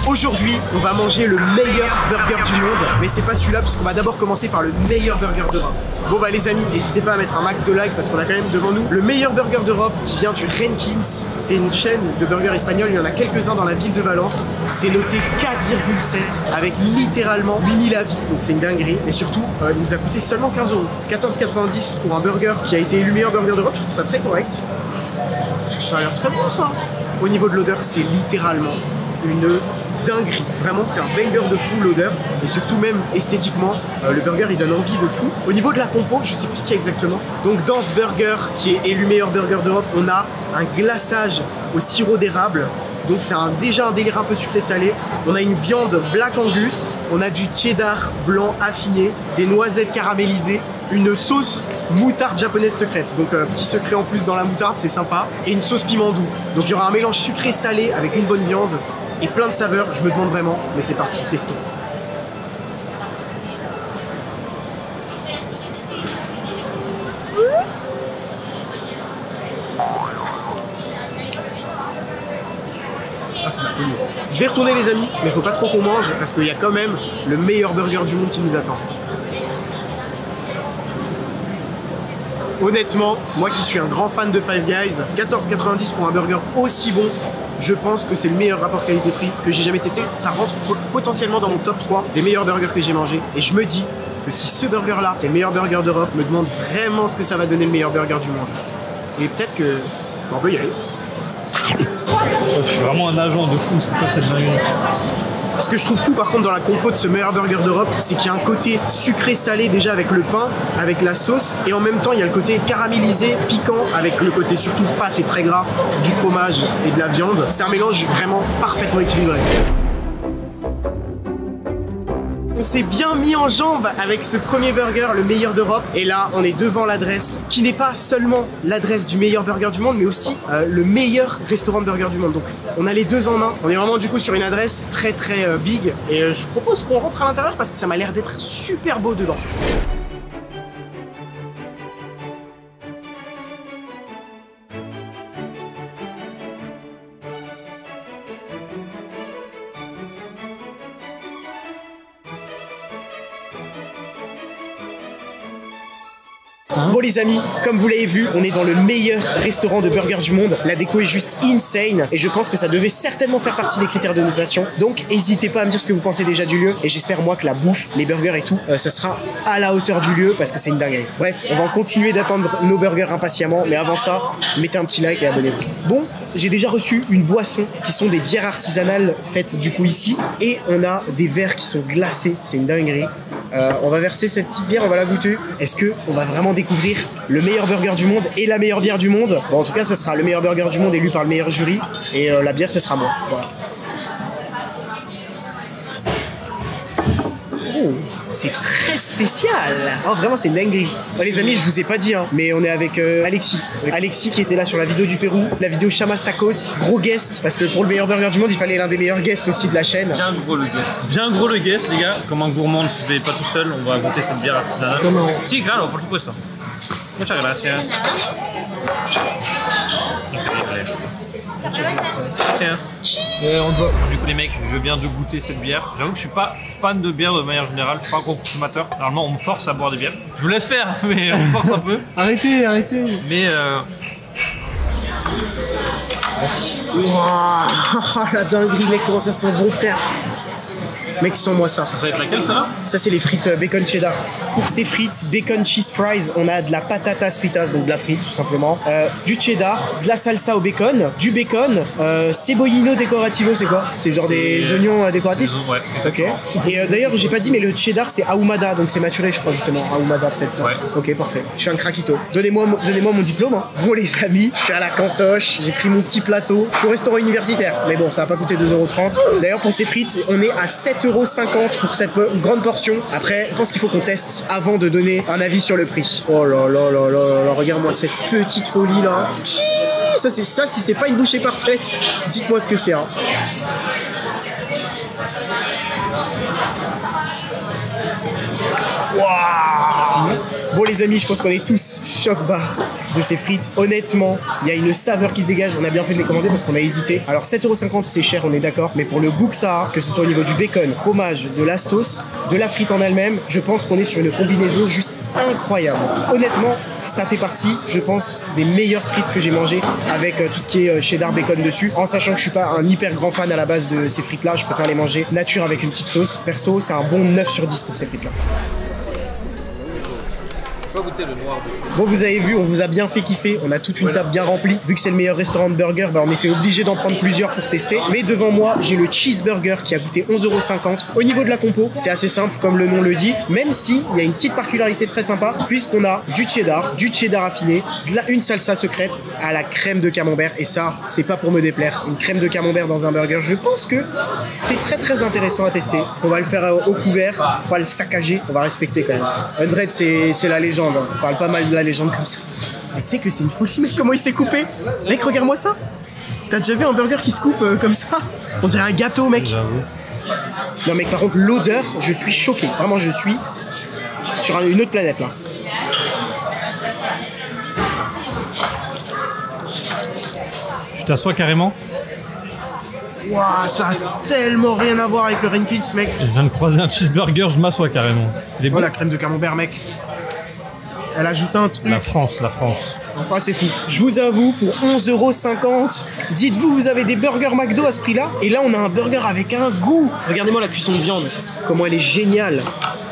Aujourd'hui, on va manger le meilleur burger du monde, mais c'est pas celui-là puisqu'on va d'abord commencer par le meilleur burger d'Europe. Bon bah les amis, n'hésitez pas à mettre un max de like parce qu'on a quand même devant nous le meilleur burger d'Europe qui vient du Rankins. C'est une chaîne de burgers espagnols, il y en a quelques-uns dans la ville de Valence. C'est noté 4,7 avec littéralement 8000 avis, donc c'est une dinguerie. Et surtout, il nous a coûté seulement 15 €. 14,90 pour un burger qui a été élu meilleur burger d'Europe, je trouve ça très correct. Ça a l'air très bon ça. Au niveau de l'odeur, c'est littéralement une dinguerie. Vraiment, c'est un banger de fou l'odeur. Et surtout même esthétiquement, le burger il donne envie de fou. Au niveau de la compo, je sais plus ce qu'il y a exactement. Donc dans ce burger qui est élu meilleur burger d'Europe, on a un glaçage au sirop d'érable. Donc c'est déjà un délire un peu sucré-salé. On a une viande Black Angus. On a du cheddar blanc affiné, des noisettes caramélisées, une sauce moutarde japonaise secrète. Donc petit secret en plus dans la moutarde, c'est sympa. Et une sauce piment doux. Donc il y aura un mélange sucré-salé avec une bonne viande et plein de saveurs. Je me demande vraiment, mais c'est parti, testons. Ah, c'est la folie. Je vais retourner les amis, mais faut pas trop qu'on mange parce qu'il y a quand même le meilleur burger du monde qui nous attend. Honnêtement, moi qui suis un grand fan de Five Guys, 14,90 pour un burger aussi bon, je pense que c'est le meilleur rapport qualité-prix que j'ai jamais testé. Ça rentre potentiellement dans mon top 3 des meilleurs burgers que j'ai mangés. Et je me dis que si ce burger-là, c'est le meilleur burger d'Europe, me demande vraiment ce que ça va donner le meilleur burger du monde. Et peut-être que... Bon, on peut y aller. Je suis vraiment un agent de fou, c'est quoi cette dinguerie? Ce que je trouve fou par contre dans la compo de ce meilleur burger d'Europe, c'est qu'il y a un côté sucré-salé déjà avec le pain, avec la sauce, et en même temps il y a le côté caramélisé, piquant, avec le côté surtout fat et très gras du fromage et de la viande. C'est un mélange vraiment parfaitement équilibré. On s'est bien mis en jambe avec ce premier burger, le meilleur d'Europe. Et là, on est devant l'adresse qui n'est pas seulement l'adresse du meilleur burger du monde, mais aussi le meilleur restaurant de burger du monde. Donc, on a les deux en un. On est vraiment du coup sur une adresse très big. Et je propose qu'on rentre à l'intérieur parce que ça m'a l'air d'être super beau dedans. Bon les amis, comme vous l'avez vu, on est dans le meilleur restaurant de burgers du monde. La déco est juste insane et je pense que ça devait certainement faire partie des critères de notation. Donc n'hésitez pas à me dire ce que vous pensez déjà du lieu et j'espère moi que la bouffe, les burgers et tout, ça sera à la hauteur du lieu parce que c'est une dinguerie. Bref, on va continuer d'attendre nos burgers impatiemment, mais avant ça, mettez un petit like et abonnez-vous. Bon, j'ai déjà reçu une boisson qui sont des bières artisanales faites du coup ici et on a des verres qui sont glacés, c'est une dinguerie. On va verser cette petite bière, on va la goûter. Est-ce que on va vraiment découvrir le meilleur burger du monde et la meilleure bière du monde? Bon, en tout cas, ce sera le meilleur burger du monde élu par le meilleur jury et la bière, ce sera moi. Voilà. Oh, c'est très spécial. Oh, vraiment, c'est une dinguerie. Bon, les amis, je vous ai pas dit, hein, mais on est avec Alexis. Alexis qui était là sur la vidéo du Pérou, la vidéo Chamas Tacos. Gros guest, parce que pour le meilleur burger du monde, il fallait l'un des meilleurs guests aussi de la chaîne. Bien gros le guest. Bien gros le guest, les gars. Comme un gourmand ne se fait pas tout seul, on va goûter cette bière artisanale. Comment? Si, claro, por supuesto. Muchas gracias. On doit. Du coup les mecs, je viens de goûter cette bière. J'avoue que je suis pas fan de bière de manière générale, je suis pas un gros consommateur. Normalement on me force à boire des bières. Je me laisse faire, mais on me force un peu. Arrêtez, arrêtez. Mais Wow, la dinguerie, mec, comment ça sent bon, frère. Mec, sens-moi ça. Ça va être laquelle, ça là? Ça, c'est les frites bacon cheddar. Pour ces frites bacon cheese fries, on a de la patatas fritas, donc de la frite tout simplement, du cheddar, de la salsa au bacon, du bacon, cebollino decorativo, c'est quoi? C'est genre des oignons décoratifs? Ouais, ok. Et d'ailleurs, j'ai pas dit, mais le cheddar, c'est ahumada, donc c'est maturé, je crois, justement. Ahumada, peut-être. Ouais. Ok, parfait. Je suis un craquito. Donnez-moi mon diplôme. Hein. Bon, les amis, je suis à la cantoche, j'ai pris mon petit plateau. Je suis au restaurant universitaire, mais bon, ça va pas coûter 2,30 €. D'ailleurs, pour ces frites, on est à 7,50 € pour cette grande portion. Après, je pense qu'il faut qu'on teste avant de donner un avis sur le prix. Oh là là là là là, regarde-moi cette petite folie là. Ça, c'est ça, si c'est pas une bouchée parfaite, dites-moi ce que c'est. Hein. Wow. Bon les amis, je pense qu'on est tous choc-barre de ces frites. Honnêtement, il y a une saveur qui se dégage. On a bien fait de les commander parce qu'on a hésité. Alors 7,50 € c'est cher, on est d'accord, mais pour le goût que ça a, que ce soit au niveau du bacon, fromage, de la sauce, de la frite en elle-même, je pense qu'on est sur une combinaison juste incroyable. Honnêtement, ça fait partie, je pense, des meilleures frites que j'ai mangées avec tout ce qui est cheddar bacon dessus, en sachant que je suis pas un hyper grand fan à la base de ces frites là, je préfère les manger nature avec une petite sauce. Perso, c'est un bon 9 sur 10 pour ces frites là. Goûter le noir dessus. Bon, vous avez vu, on vous a bien fait kiffer, on a toute une table bien remplie. Vu que c'est le meilleur restaurant de burgers, bah, on était obligé d'en prendre plusieurs pour tester. Mais devant moi, j'ai le cheeseburger qui a coûté 11,50 €. Au niveau de la compo, c'est assez simple comme le nom le dit, même si il y a une petite particularité très sympa, puisqu'on a du cheddar affiné, une salsa secrète à la crème de camembert. Et ça, c'est pas pour me déplaire. Une crème de camembert dans un burger, je pense que c'est très intéressant à tester. On va le faire au couvert, on va le saccager, on va respecter quand même. Undred, c'est la légende. On parle pas mal de la légende comme ça. Mais tu sais que c'est une folie, mec, comment il s'est coupé. Mec, regarde-moi ça. T'as déjà vu un burger qui se coupe comme ça? On dirait un gâteau, mec. Non, mec, par contre, l'odeur, je suis choqué. Vraiment, je suis sur une autre planète, là. Tu t'assois carrément? Waouh, ça a tellement rien à voir avec le Rankins, mec. Je viens de croiser un cheeseburger, je m'assois carrément. Il est bon. Oh, la crème de camembert, mec. Elle ajoute un truc. La France. Ah, c'est fou. Je vous avoue, pour 11,50 €, dites-vous, vous avez des burgers McDo à ce prix-là. Et là, on a un burger avec un goût. Regardez-moi la cuisson de viande. Comment elle est géniale.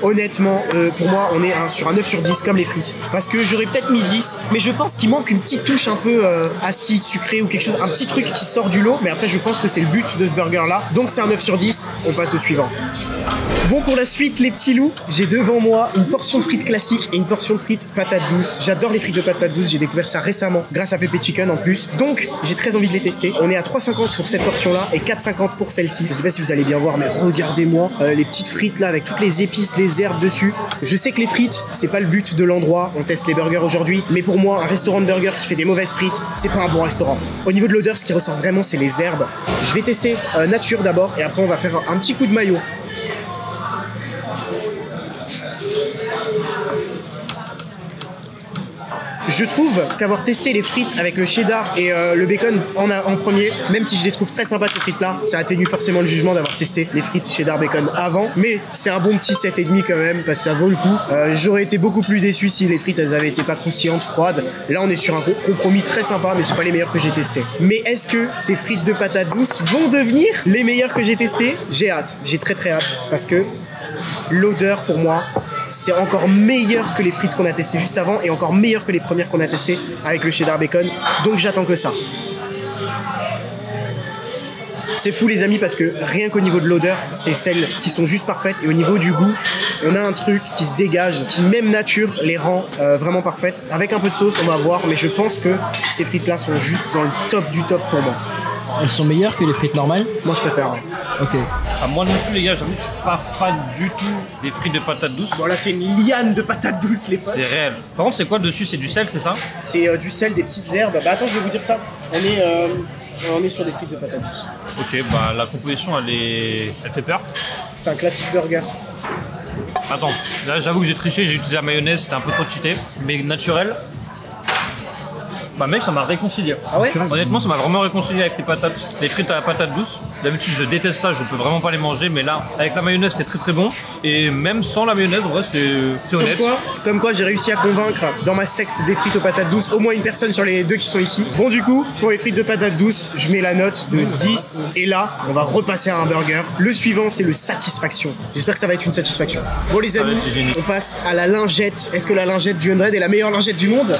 Honnêtement, pour moi, on est sur un 9 sur 10 comme les frites. Parce que j'aurais peut-être mis 10, mais je pense qu'il manque une petite touche un peu acide, sucrée ou quelque chose, un petit truc qui sort du lot. Mais après, je pense que c'est le but de ce burger-là. Donc, c'est un 9 sur 10. On passe au suivant. Bon, pour la suite, les petits loups, j'ai devant moi une portion de frites classiques et une portion de frites patates douces. J'adore les frites de patates douces, j'ai découvert ça récemment grâce à Pepe Chicken en plus. Donc, j'ai très envie de les tester. On est à 3,50 € pour cette portion-là et 4,50 € pour celle-ci. Je sais pas si vous allez bien voir, mais regardez-moi les petites frites là avec toutes les épices, les herbes dessus. Je sais que les frites, c'est pas le but de l'endroit. On teste les burgers aujourd'hui, mais pour moi, un restaurant de burgers qui fait des mauvaises frites, c'est pas un bon restaurant. Au niveau de l'odeur, ce qui ressort vraiment, c'est les herbes. Je vais tester nature d'abord et après, on va faire un petit coup de mayo. Je trouve qu'avoir testé les frites avec le cheddar et le bacon en premier, même si je les trouve très sympas ces frites-là, ça atténue forcément le jugement d'avoir testé les frites cheddar bacon avant. Mais c'est un bon petit 7,5 quand même, parce que ça vaut le coup. J'aurais été beaucoup plus déçu si les frites elles avaient été pas croustillantes, froides. Là on est sur un compromis très sympa, mais c'est pas les meilleurs que j'ai testés. Mais est-ce que ces frites de patates douces vont devenir les meilleurs que j'ai testés? J'ai hâte, j'ai très hâte, parce que l'odeur pour moi, c'est encore meilleur que les frites qu'on a testées juste avant et encore meilleur que les premières qu'on a testées avec le cheddar bacon. Donc j'attends que ça. C'est fou les amis parce que rien qu'au niveau de l'odeur, c'est celles qui sont juste parfaites et au niveau du goût, on a un truc qui se dégage, qui même nature les rend vraiment parfaites. Avec un peu de sauce, on va voir, mais je pense que ces frites là sont juste dans le top du top pour moi. Elles sont meilleures que les frites normales? Moi je préfère, ouais. Ok. Ah, moi non plus les gars, j'avoue que je suis pas fan du tout des frites de patates douces. Voilà, c'est une liane de patates douces les potes. C'est réel. Par contre c'est quoi dessus? C'est du sel, c'est ça? C'est du sel, des petites herbes. Bah attends, je vais vous dire ça. On est sur des frites de patates douces. Ok, bah la composition elle fait peur. C'est un classique burger. Attends, là j'avoue que j'ai triché, j'ai utilisé la mayonnaise, c'était un peu trop cheaté. Mais naturel. Bah mec, ça m'a réconcilié. Ah ouais? Honnêtement, ça m'a vraiment réconcilié avec les patates. Les frites à la patate douce. D'habitude, je déteste ça, je peux vraiment pas les manger. Mais là, avec la mayonnaise, c'était très bon. Et même sans la mayonnaise, en vrai, c'est honnête. Comme quoi, j'ai réussi à convaincre dans ma secte des frites aux patates douces au moins une personne sur les deux qui sont ici. Bon, du coup, pour les frites de patates douces, je mets la note de 10. Et là, on va repasser à un burger. Le suivant, c'est le satisfaction. J'espère que ça va être une satisfaction. Bon, les amis, on passe à la lingette. Est-ce que la lingette du Undred est la meilleure lingette du monde?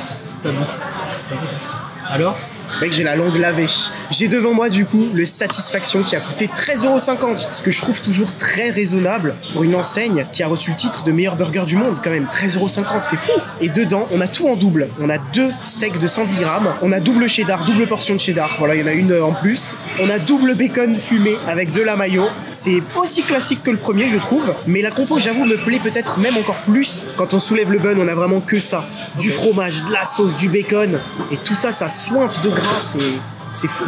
Alors? Mec, j'ai la langue lavée. J'ai devant moi du coup le Satisfaction qui a coûté 13,50 €, ce que je trouve toujours très raisonnable pour une enseigne qui a reçu le titre de meilleur burger du monde quand même. 13,50 €, c'est fou. Et dedans, on a tout en double. On a 2 steaks de 110 grammes, on a double cheddar, double portion de cheddar. Voilà, il y en a une en plus. On a double bacon fumé avec de la mayo. C'est aussi classique que le premier, je trouve. Mais la compo, j'avoue, me plaît peut-être même encore plus. Quand on soulève le bun, on a vraiment que ça. Du fromage, de la sauce, du bacon. Et tout ça, ça sointe de gras. C'est fou.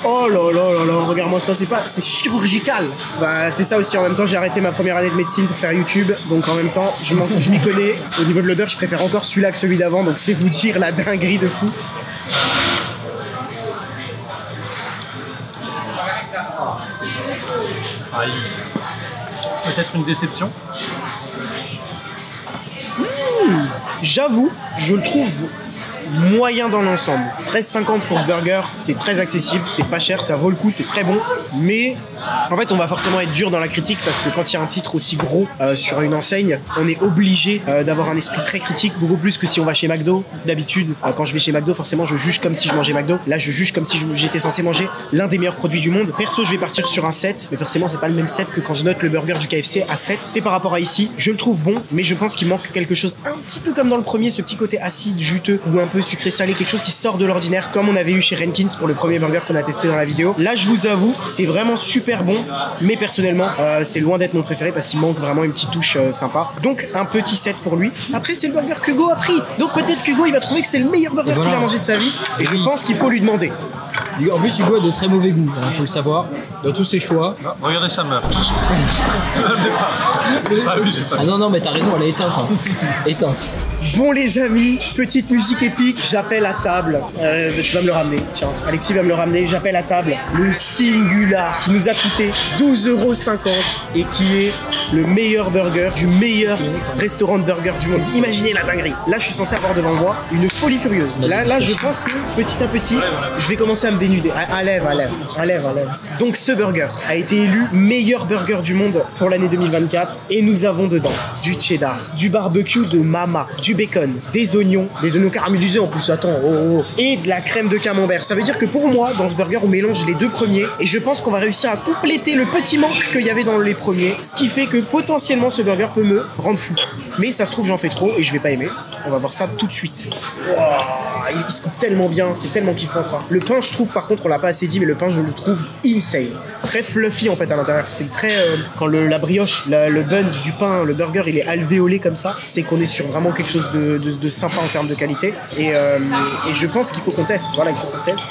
Oh là là là là, regarde-moi ça, c'est chirurgical. Bah c'est ça aussi, en même temps j'ai arrêté ma première année de médecine pour faire YouTube, donc en même temps je m'y connais. Au niveau de l'odeur, je préfère encore celui-là que celui d'avant, donc c'est vous dire la dinguerie de fou. Aïe. Peut-être une déception. J'avoue, je le trouve moyen dans l'ensemble. 13,50 pour ce burger, c'est très accessible, c'est pas cher, ça vaut le coup, c'est très bon. Mais en fait, on va forcément être dur dans la critique parce que quand il y a un titre aussi gros sur une enseigne, on est obligé d'avoir un esprit très critique, beaucoup plus que si on va chez McDo. D'habitude, quand je vais chez McDo, forcément, je juge comme si je mangeais McDo. Là, je juge comme si j'étais censé manger l'un des meilleurs produits du monde. Perso, je vais partir sur un 7, mais forcément, c'est pas le même 7 que quand je note le burger du KFC à 7. C'est par rapport à ici. Je le trouve bon, mais je pense qu'il manque quelque chose un petit peu comme dans le premier, ce petit côté acide, juteux ou un peu sucré-salé, quelque chose qui sort de l'ordinaire, comme on avait eu chez Rankins pour le premier burger qu'on a testé dans la vidéo. Là, je vous avoue, c'est vraiment super bon, mais personnellement, c'est loin d'être mon préféré parce qu'il manque vraiment une petite touche sympa. Donc, un petit 7 pour lui. Après, c'est le burger qu'Hugo a pris. Donc, peut-être qu'Hugo, il va trouver que c'est le meilleur burger qu'il a mangé de sa vie. Et je pense qu'il faut lui demander. En plus, Hugo a de très mauvais goût, il faut le savoir, dans tous ses choix. Non, regardez sa meuf. Ah non, non, mais t'as raison, elle est éteinte. Hein. Éteinte. Bon les amis, petite musique épique, j'appelle à table. Tu vas me le ramener, tiens. Alexis va me le ramener, j'appelle à table le Singular qui nous a coûté 12,50 € et qui est le meilleur burger du meilleur restaurant de burger du monde. Imaginez la dinguerie. Là, je suis censé avoir devant moi une folie furieuse. Là, je pense que petit à petit, je vais commencer à me dénuder. À lèvres. Donc ce burger a été élu meilleur burger du monde pour l'année 2024 et nous avons dedans du cheddar, du barbecue de Mama, du bacon, des oignons caramélisés en plus, attends, et de la crème de camembert. Ça veut dire que pour moi, dans ce burger, on mélange les deux premiers et je pense qu'on va réussir à compléter le petit manque qu'il y avait dans les premiers, ce qui fait que potentiellement ce burger peut me rendre fou. Mais ça se trouve, j'en fais trop et je vais pas aimer. On va voir ça tout de suite. Wow, il se coupe tellement bien, c'est tellement kiffant ça. Le pain, je trouve, par contre, on l'a pas assez dit, mais le pain, je le trouve insane. Très fluffy en fait à l'intérieur. C'est très. Quand la brioche, le buns du pain, le burger, il est alvéolé comme ça, c'est qu'on est sur vraiment quelque chose de sympa en termes de qualité. Et je pense qu'il faut qu'on teste. Voilà, il faut qu'on teste.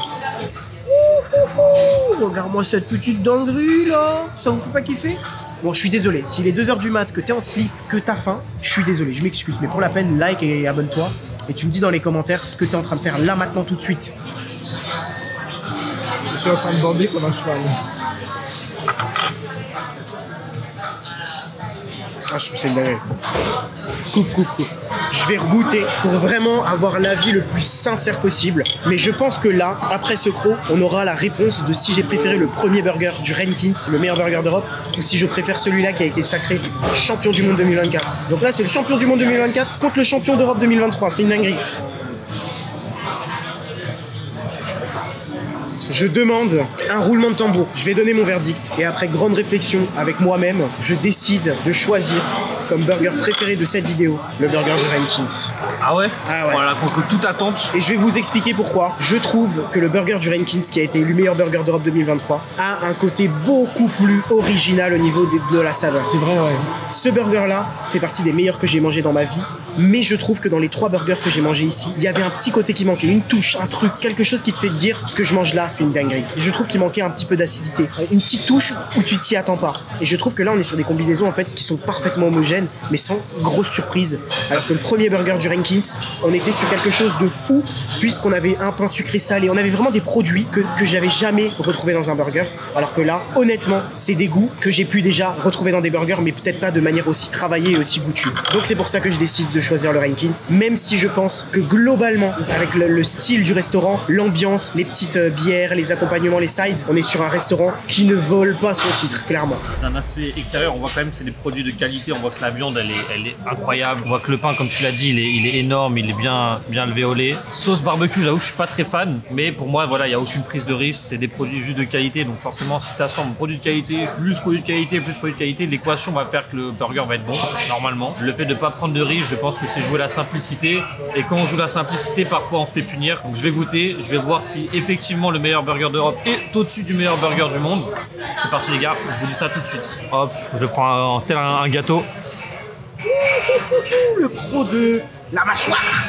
Regarde-moi cette petite dinguerie là. Ça vous fait pas kiffer? Bon, je suis désolé. S'il est 2h du mat, que t'es en slip, que t'as faim, je suis désolé, je m'excuse. Mais pour la peine, like et abonne-toi. Et tu me dis dans les commentaires ce que t'es en train de faire là maintenant tout de suite. Je suis en train de bander comme un cheval. Ah, je trouve que c'est une dinguerie. Coupe. Je vais regoûter pour vraiment avoir l'avis le plus sincère possible. Mais je pense que là, après ce croc, on aura la réponse de si j'ai préféré le premier burger du Rankins, le meilleur burger d'Europe, ou si je préfère celui-là qui a été sacré champion du monde 2024. Donc là, c'est le champion du monde 2024 contre le champion d'Europe 2023. C'est une dinguerie. Je demande un roulement de tambour. Je vais donner mon verdict. Et après grande réflexion avec moi-même, je décide de choisir comme burger préféré de cette vidéo, le burger du Rankins. Ah ouais? Ah ouais. Voilà, contre toute attente. Et je vais vous expliquer pourquoi. Je trouve que le burger du Rankins, qui a été élu meilleur burger d'Europe 2023, a un côté beaucoup plus original au niveau de la saveur. C'est vrai, ouais. Ce burger-là fait partie des meilleurs que j'ai mangé dans ma vie. Mais je trouve que dans les 3 burgers que j'ai mangés ici, il y avait un petit côté qui manquait, une touche, un truc, quelque chose qui te fait te dire ce que je mange là, c'est une dinguerie. Et je trouve qu'il manquait un petit peu d'acidité, une petite touche où tu t'y attends pas. Et je trouve que là, on est sur des combinaisons en fait qui sont parfaitement homogènes, mais sans grosse surprise. Alors que le premier burger du Rankins, on était sur quelque chose de fou, puisqu'on avait un pain sucré salé, on avait vraiment des produits que j'avais jamais retrouvés dans un burger. Alors que là, honnêtement, c'est des goûts que j'ai pu déjà retrouver dans des burgers, mais peut-être pas de manière aussi travaillée et aussi goûtue. Donc c'est pour ça que je décide de choisir le Rankins, même si je pense que globalement, avec le style du restaurant, l'ambiance, les petites bières, les accompagnements, les sides, on est sur un restaurant qui ne vole pas son titre, clairement. D'un aspect extérieur, on voit quand même que c'est des produits de qualité, on voit que la viande elle est incroyable, on voit que le pain, comme tu l'as dit, il est énorme, il est bien levé au lait. Sauce barbecue, j'avoue que je suis pas très fan, mais pour moi, voilà, il n'y a aucune prise de risque, c'est des produits juste de qualité, donc forcément, si tu assembles produit de qualité, plus produit de qualité, plus produit de qualité, l'équation va faire que le burger va être bon, normalement. Le fait de ne pas prendre de risque, je pense que c'est jouer la simplicité, et quand on joue la simplicité, parfois on se fait punir. Donc je vais goûter, je vais voir si effectivement le meilleur burger d'Europe est au-dessus du meilleur burger du monde. C'est parti les gars, je vous dis ça tout de suite. Hop, je le prends tel un gâteau. Le croc de la mâchoire.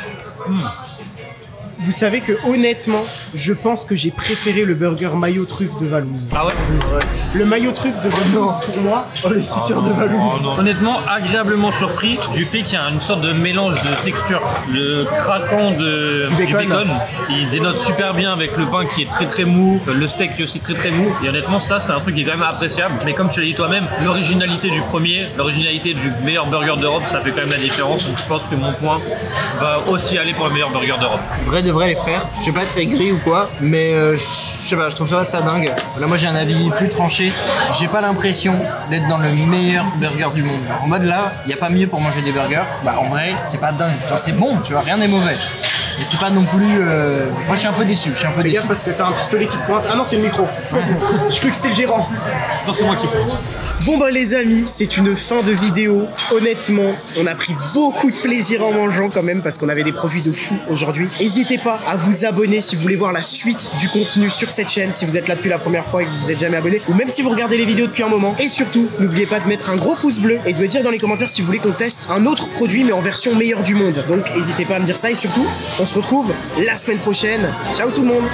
Vous savez que honnêtement, je pense que j'ai préféré le burger mayo truffe de Valouz. Ah ouais. Le mayo truffe de Valouz pour moi, les suceurs de Valouz. Honnêtement, agréablement surpris du fait qu'il y a une sorte de mélange de texture. Le craquant du bacon qui dénote super bien avec le pain qui est très très mou, le steak qui est aussi très très mou. Et honnêtement, ça c'est un truc qui est quand même appréciable. Mais comme tu l'as dit toi-même, l'originalité du premier, l'originalité du meilleur burger d'Europe, ça fait quand même la différence. Donc je pense que mon point va aussi aller pour le meilleur burger d'Europe. Vrai de vrai les frères, je vais pas être aigri ou quoi, mais je sais pas, je trouve ça dingue. Là moi j'ai un avis plus tranché, j'ai pas l'impression d'être dans le meilleur burger du monde. En mode là, il y a pas mieux pour manger des burgers, bah en vrai c'est pas dingue, genre c'est bon, tu vois, rien n'est mauvais. Et c'est pas non plus... Moi je suis un peu déçu, Fais gaffe parce que t'as un pistolet qui te pointe. Ah non, c'est le micro. Je crois que c'était le gérant. Non, c'est moi qui pense. Bon bah les amis, c'est une fin de vidéo. Honnêtement, on a pris beaucoup de plaisir en mangeant quand même parce qu'on avait des produits de fou aujourd'hui. N'hésitez pas à vous abonner si vous voulez voir la suite du contenu sur cette chaîne, si vous êtes là depuis la première fois et que vous êtes jamais abonné, ou même si vous regardez les vidéos depuis un moment. Et surtout, n'oubliez pas de mettre un gros pouce bleu et de me dire dans les commentaires si vous voulez qu'on teste un autre produit mais en version meilleure du monde. Donc n'hésitez pas à me dire ça et surtout, on se retrouve la semaine prochaine. Ciao tout le monde.